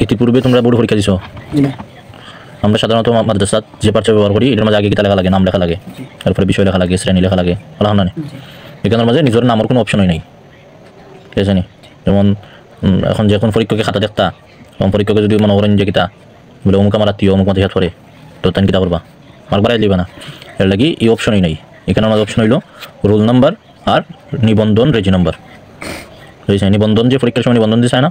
ইতিপূর্বে তোমরা বোর্ড পরীক্ষা দিছো? আমরা সাধারণত মাদ্রাসাত যে পার্চা ব্যবহার করি এটার মাঝে আগে কিতা লেখা লাগে, নাম লেখা লাগে, তারপরে বিষয় লেখা লাগে, শ্রেণী লেখা লাগে, বলা না? এখানের মাঝে নিজের নামের কোনো অপশনই নাই, ঠিক আছে নি? যেমন এখন যখন পরীক্ষকে খাতা দেখতা, তখন পরীক্ষকে যদি মনে করেন যে কিতা বলে অমুক আমার আত্মীয় অমুক মাঝে পড়ে, তো তাই কিতা করবা? মার্ক বাড়াই দিবে না, এর লাগি এই অপশনই নাই। এখানে আমাদের অপশন হইল রোল নাম্বার আর নিবন্ধন রেজি নাম্বার। বুঝেছি? নিবন্ধন যে পরীক্ষার সময় নিবন্ধন দিছে না,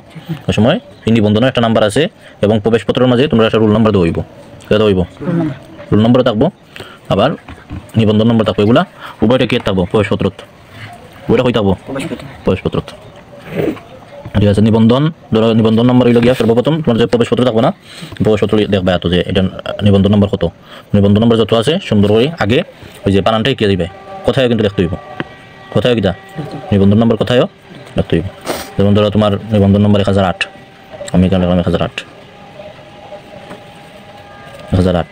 ওই সময় এই নিবন্ধনের একটা নাম্বার আছে এবং প্রবেশপত্রের মাঝে তোমরা একটা রোল নাম্বার দেবো, কেটে দেবো, রোল নম্বর থাকবো, আবার নিবন্ধন নম্বর থাকবো। এগুলা উভয়টা কে থাকবো? প্রবেশপত্র, ওইটা হয়ে থাকবো প্রবেশপত্র, ঠিক আছে? নিবন্ধন ধরো নিবন্ধন নম্বর হইল গিয়া সর্বপ্রথম তোমার যে প্রবেশপত্র থাকবো না, প্রবেশপত্র দেখবে এত যে এটা নিবন্ধন নম্বর কত, নিবন্ধন নম্বর যত আছে সুন্দর করে আগে ওই যে বানানটাই কে দিবে, কোথায়ও কিন্তু লিখতে হইব, কোথায়ও কিতা নিবন্ধন নম্বর কোথায়ও লিখতে হইব। যেমন ধরো তোমার নিবন্ধন নম্বর 1008, আমি এখানে লিখলাম 1008, 1008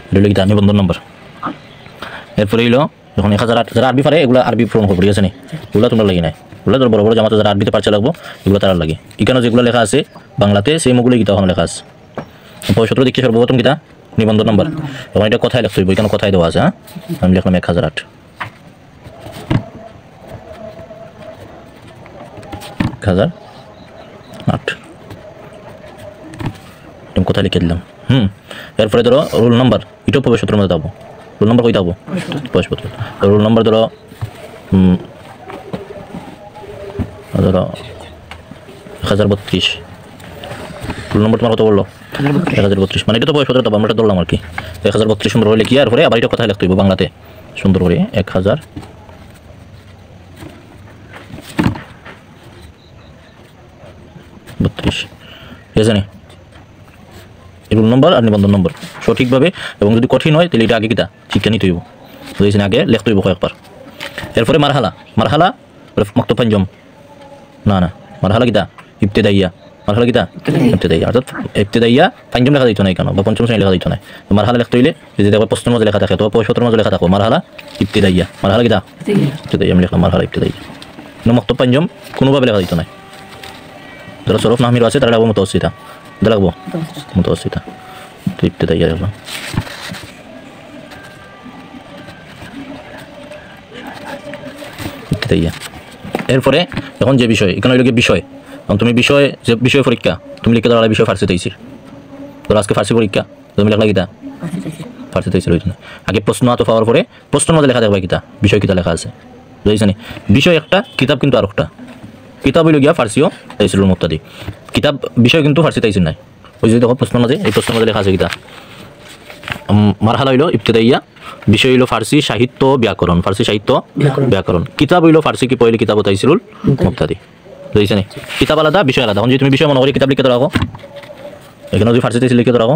এটা হলো কিতা নিবন্ধন নম্বর। এরপরে হইলো যখন 1008 যারা আরবি পারে এগুলো আরবি পূরণ করবো, ঠিক আছে নি? এগুলো তোমরা লাগি নাই, ওগুলো তোর বড় বড় জামাতে যারা আরবিতে পারছে লাগবো এগুলো তারা লাগে। এখানে যেগুলো লেখা আছে বাংলাতে সেই মুগুলো গীতা ওখানে লেখা আছে। প্রবেশপত্র দেখছি সর্বপ্রথম গীতা নিবন্ধন নম্বর, এবং এটা কথায় লিখতে হইব, এখানে কথায় দেওয়া আছে। হ্যাঁ, আমি লিখলাম 1008, 1008 কোথায় লিখে দিলাম। এরপরে ধরো রোল নাম্বার, এটাও প্রবেশপত্রের মধ্যে থাকবো, রোল নাম্বার কই থাকবো? প্রবেশপত্র। রোল নাম্বার ধরো 1032, রোল নম্বর তোমার কত বললো? 1032, মানে এটা তো প্রবেশপত্র থাকবো, আমরা এটা ধরলাম আর কি। 1032 সুন্দর করে লিখি, আর পরে আবার এটা কথায় লিখতে হইব বাংলাতে সুন্দর করে 1032, ঠিক আছে নি? রোল নম্বর আর নিবন্ধন নম্বর সঠিকভাবে, এবং যদি কঠিন হয় তাহলে এটা আগে কিতা শিক্ষা নিতে হইব, বুঝেছেন? আগে লিখতে হইব কয়েকবার। এরপরে মারহালা, মারহালা মক্তব পঞ্চম, না মারহালা কিতা ইবতেদাইয়া, মারহালা কিতা ইবতেদাইয়া, অর্থাৎ ইবতেদাইয়া পঞ্চম লেখা দিত না এখানে, বা পঞ্চম শ্রেণী লেখা দিত না। মারহালা লিখতে হইলে যদি দেখো প্রশ্নের মধ্যে লেখা থাকে, তো প্রবেশপত্রের মধ্যে লেখা থাকো মারহালা ইবতেদাইয়া, মারহালা কিতা ইবতেদাইয়া, আমি লিখলাম মারহালা ইবতেদাইয়া। মক্তব পঞ্চম কোনোভাবে লেখা দিত না। যারা সরফ নাহমির আছে তারা লাগবো মুতাওয়াসসিতা, লাগবো মুতাওয়াসসিতা, ইবতেদাইয়া লাগবো। এরপরে এখন যে বিষয় এখানে হইল বিষয়, তুমি বিষয় যে বিষয় পরীক্ষা তুমি লিখে দাঁড়ালে বিষয় ফার্সিতে আইসির, তোর আজকে ফার্সি পরীক্ষা তুমি লেখলা কিতা ফার্সিতে আইসির। হইতো না আগে প্রশ্ন আতো পাওয়ার পরে প্রশ্নের মধ্যে লেখা দেখবা কিতা বিষয় কিতা লেখা আছে, বুঝেছি নি? বিষয় একটা, কিতাব কিন্তু আর একটা। কিতাব হইল গিয়া ফার্সিও তাইসিল মুক্তাদি, কিতাব বিষয় কিন্তু ফার্সিতে আইসির নাই। ওই যে দেখো প্রশ্নের মাঝে, এই প্রশ্নের মধ্যে লেখা আছে কিতা মারহালা হইল ইবতেদাইয়া, বিষয় হইল ফার্সি সাহিত্য ব্যাকরণ, ফার্সি সাহিত্য ব্যাকরণ। কিতাব হইল ফার্সি কি পয়লে কিতাব তাইসিলুল মুক্তাদি, বুঝেছি নি? কিতাব আলাদা বিষয় আলাদা। এখন যদি তুমি বিষয় মনে করি কিতাব লিখে রাখো, এখানে যদি ফার্সিতে লিখে রাখো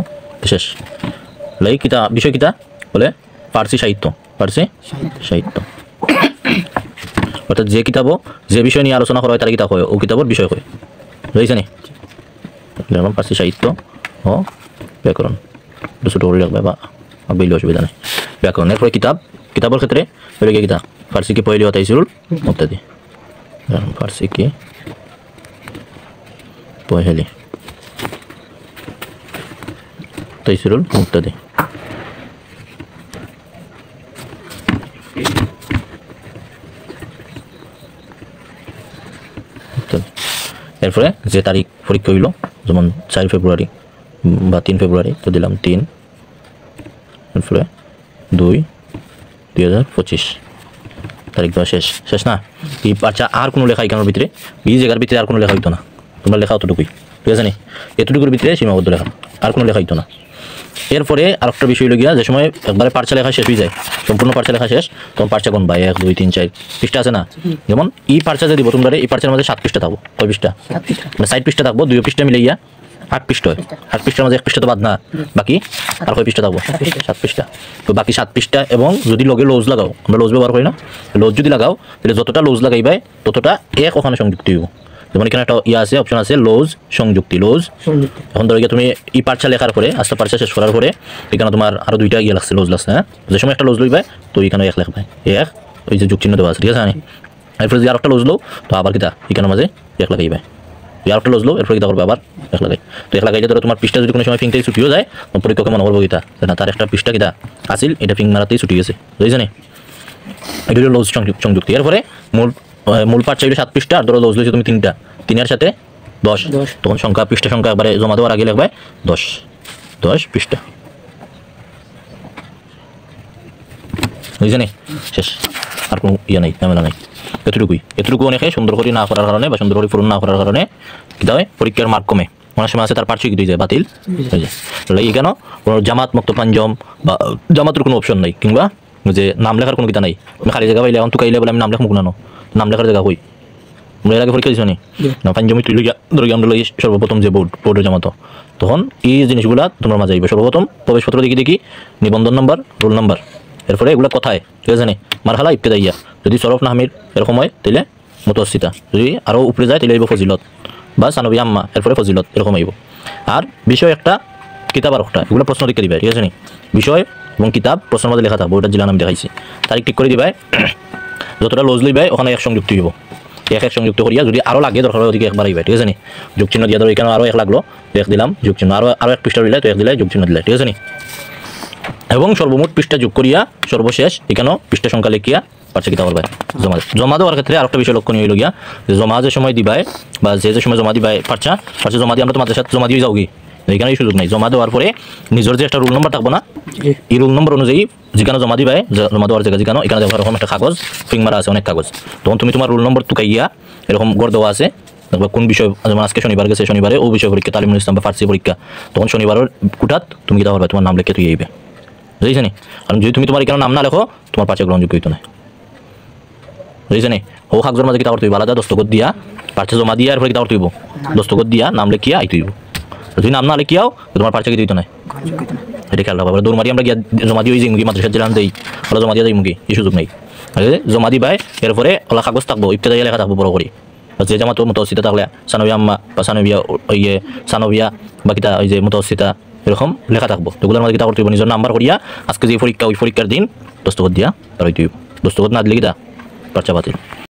শেষ। লাই কিতা বিষয় কিতা বলে ফার্সি সাহিত্য, ফার্সি সাহিত্য, অর্থাৎ যে কিতাবও যে বিষয় নিয়ে আলোচনা করা হয় তার কিতাব হয়, ও কিতাবর বিষয় হয়, বুঝেছি নি? যেমন ফার্সি সাহিত্য ও ব্যাকরণ, ছোটো করে রাখবে বা বেলে অসুবিধা নেই। ব্যাকরণ এরপরে কিতাব, কিতাবের ক্ষেত্রে হইল গিয়ে কিতাব ফার্সি কি পয়লি তাইসিলুল মুক্তাদি, ফার্সি কি পয়লি তাইসিলুল মুক্তাদি। এরপরে যে তারিখ পরীক্ষা হইল, যেমন 4 ফেব্রুয়ারি বা 3 ফেব্রুয়ারি, তো দিলাম 3, এরপরে 2/2025 তারিখ দেওয়া শেষ না? এই আচ্ছা আর কোনো লেখা এখানের ভিতরে, এই জায়গার ভিতরে আর কোনো লেখা হইতো না, তোমরা লেখা অতটুকুই, ঠিক আছে নি? এতটুকুর ভিতরে সীমাবদ্ধ লেখা, আর কোনো লেখা হইতো না। এরপরে আরেকটা বিষয় লগিয়া যে সময় একবারে পার্চা লেখা শেষ হয়ে যায়, সম্পূর্ণ পার্চা লেখা শেষ, তখন পার্চা গণবা 1 2 3 4 পৃষ্ঠা আছে না? যেমন এই পার্চা যে দিব তোমরা, এই পার্চার মধ্যে 7 পৃষ্ঠা থাকবো, কয় পৃষ্ঠা? মানে 60 পৃষ্ঠা থাকবো, 2 পৃষ্ঠা মিলাইয়া 8 পৃষ্ঠা হয়। 8 পৃষ্ঠার মধ্যে 1 পৃষ্ঠা তো বাদ না, বাকি আর কয় পৃষ্ঠা থাকবো? 7 পৃষ্ঠা। তো বাকি 7 পৃষ্ঠা, এবং যদি লগে লোজ লাগাও, আমরা লোজ ব্যবহার করি না, লোজ যদি লাগাও তাহলে যতটা লোজ লাগাইবাই ততটা এক ওখানে সংযুক্তি হইব। যেমন এখানে একটা ইয়ে আছে, অপশন আছে লোজ সংযুক্তি, লোজ। এখন ধরো তুমি এই পার্চা লেখার পরে, আস্তে পার্চা শেষ করার পরে এখানে তোমার আরো 2টা ইয়ে লাগছে, লোজ লাগছে। হ্যাঁ, যে সময় একটা লোজ লইবাই তো এখানে 1 লিখবাই, 1 ওই যে যুগ চিহ্ন দেওয়া আছে, ঠিক আছে? এরপরে যদি আর একটা লোজ লো তো আবার কিতা এখানের মাঝে 1 লাগাইবাই, তুই আরেকটা লজলো এরপরে কিতা করবে আবার এক লাগাই। তো এক লাগাইলে ধরো তোমার পৃষ্ঠা যদি কোনো সময় ফিংতেই ছুটিও যায় পরীক্ষকে মনে করবো কিতা না তার একটা পৃষ্ঠা কিতা আসিল এটা ফিং মারাতেই ছুটি গেছে, বুঝেছি না? এটা হলো লজ সংযুক্তি। এরপরে মূল পার্ট চাইলে 7 পৃষ্ঠা, আর ধরো লজ লইছো তুমি 3টা, 3 সাথে 10, তখন সংখ্যা পৃষ্ঠা সংখ্যা একবারে জমা দেওয়ার আগে লিখবে 10 পৃষ্ঠা, বুঝেছি না? শেষ, আর কোনো ইয়ে নেই, ঝামেলা নেই। এতটুকু অনেকে সুন্দর করে না করার কারণে বা সুন্দর করে পূরণ না করার কারণে কী হয় পরীক্ষার মার্ক কমে, অনেক সময় আছে তার পার্শ্বিক দিয়ে যায় বাতিল হয়ে যায়। এই কেন কোনো জামাত মুক্ত পাঞ্জম বা জামাতের কোনো অপশন নেই, কিংবা যে নাম লেখার কোনো কিতা নেই, আমি খালি জায়গা পাইলে এখন তো কাইলে বলে আমি নাম লেখা মুখনানো, নাম লেখার জায়গা হই আমরা এর আগে পরীক্ষা দিচ্ছি না পাঞ্জমি তুই ধরো আমরা লই সর্বপ্রথম যে বোর্ডের জামাতো, তখন এই জিনিসগুলা তোমার মাঝে আইবে। সর্বপ্রথম প্রবেশপত্র দেখি নিবন্ধন নাম্বার, রোল নাম্বার, এরপরে এগুলো কথায় ঠিক আছে নি মারহালা ইবতেদাইয়া, যদি সরফ না হামির এরকম হয় তাহলে মুতাওয়াসসিতা, যদি আরও উপরে যায় তাহলে আইব ফজিলত বা সানবী আম্মা, এরপরে ফজিলত এরকম আইব। আর বিষয় একটা কিতাব আর একটা এগুলো প্রশ্ন দিকে দিবে, ঠিক আছে নি? বিষয় এবং কিতাব প্রশ্নের মধ্যে লেখা থাকবো, ওইটা জেলা আমি দেখাইছি, তারিখ ঠিক করে দিবাই, যতটা লজ লইবাই ওখানে এক সংযুক্ত হইব, এক সংযুক্ত করিয়া যদি আরও লাগে দরকার হয় ওদিকে একবার আইবাই, ঠিক আছে নি? যোগ চিহ্ন দিয়া ধরো এখানে আরও 1 লাগলো, এক দিলাম যোগ চিহ্ন, আরও 1 পৃষ্ঠা দিলে তো 1 দিলে যোগ চিহ্ন দিলে, ঠিক আছে নি? এবং সর্বমোট পৃষ্ঠা যোগ করিয়া সর্বশেষ এখানেও পৃষ্ঠা সংখ্যা লিখিয়া পারছে কিতা করবে জমা দেওয়ার ক্ষেত্রে আরেকটা বিষয় লক্ষণীয় হইল গিয়া যে জমা যে সময় দিবাই বা যে সময় জমা দিবাই পারছে জমা দিয়ে আমরা তো মাদ্রাসাত জমা দিয়ে যাওগি, এখানে সুযোগ নাই। জমা দেওয়ার পরে নিজের যে একটা রোল নম্বর থাকবো না, এই রোল নম্বর অনুযায়ী যেখানে জমা দিবাই, জমা দেওয়ার জায়গা যেখানে এখানে এরকম একটা কাগজ ফিং মারা আছে, অনেক কাগজ, তখন তুমি তোমার রোল নম্বর টুকাইয়া এরকম গড় দেওয়া আছে কোন বিষয়, যেমন আজকে শনিবার গেছে, শনিবারে ও বিষয় পরীক্ষা তালিমুল ইসলাম বা ফার্সি পরীক্ষা, তখন শনিবারের কুটাত তুমি কিতা করবে তোমার নাম লিখে তুই আইবে, বুঝেছি নি? কারণ যদি তুমি তোমার এখানে নাম না লেখো তোমার পার্চে গ্রহণযোগ্য হইতো না, বুঝেছি নি? ও কাগজের মাঝে কিতা করতে হইব আলাদা দস্তখত দিয়া পার্চে জমা দিয়া এরপরে কিতা করতে হইব দস্তখত দিয়া নাম লিখিয়া আইতে হইব, যদি নাম না লিখিয়াও তোমার পার্চে কি দিত না, এটা খেয়াল রাখবা। দৌড় মারি আমরা গিয়া জমা দিয়ে যাই মুগি মাদ্রাসার জেলান দেই, ওরা জমা দিয়ে যাই মুগি, এই সুযোগ নেই। জমা দিবাই এরপরে ওলা কাগজ থাকবো ইবতেদাইয়া লেখা থাকবো বড় করে, যে জামাত মুতাওয়াসসিতা থাকলে সানবিয়া আম্মা বা সানবিয়া ইয়ে সানবিয়া বা কিতা ওই যে মুতাওয়াসসিতা এরকম লেখা থাকবো, ওগুলোর মধ্যে কিতা করতে হইব নিজের নাম্বার করিয়া আজকে যে পরীক্ষা ওই পরীক্ষার দিন দস্তখত দিয়া তার হইতে হইব, দস্তখত না দিলে কিতা পার্চা বাতিল।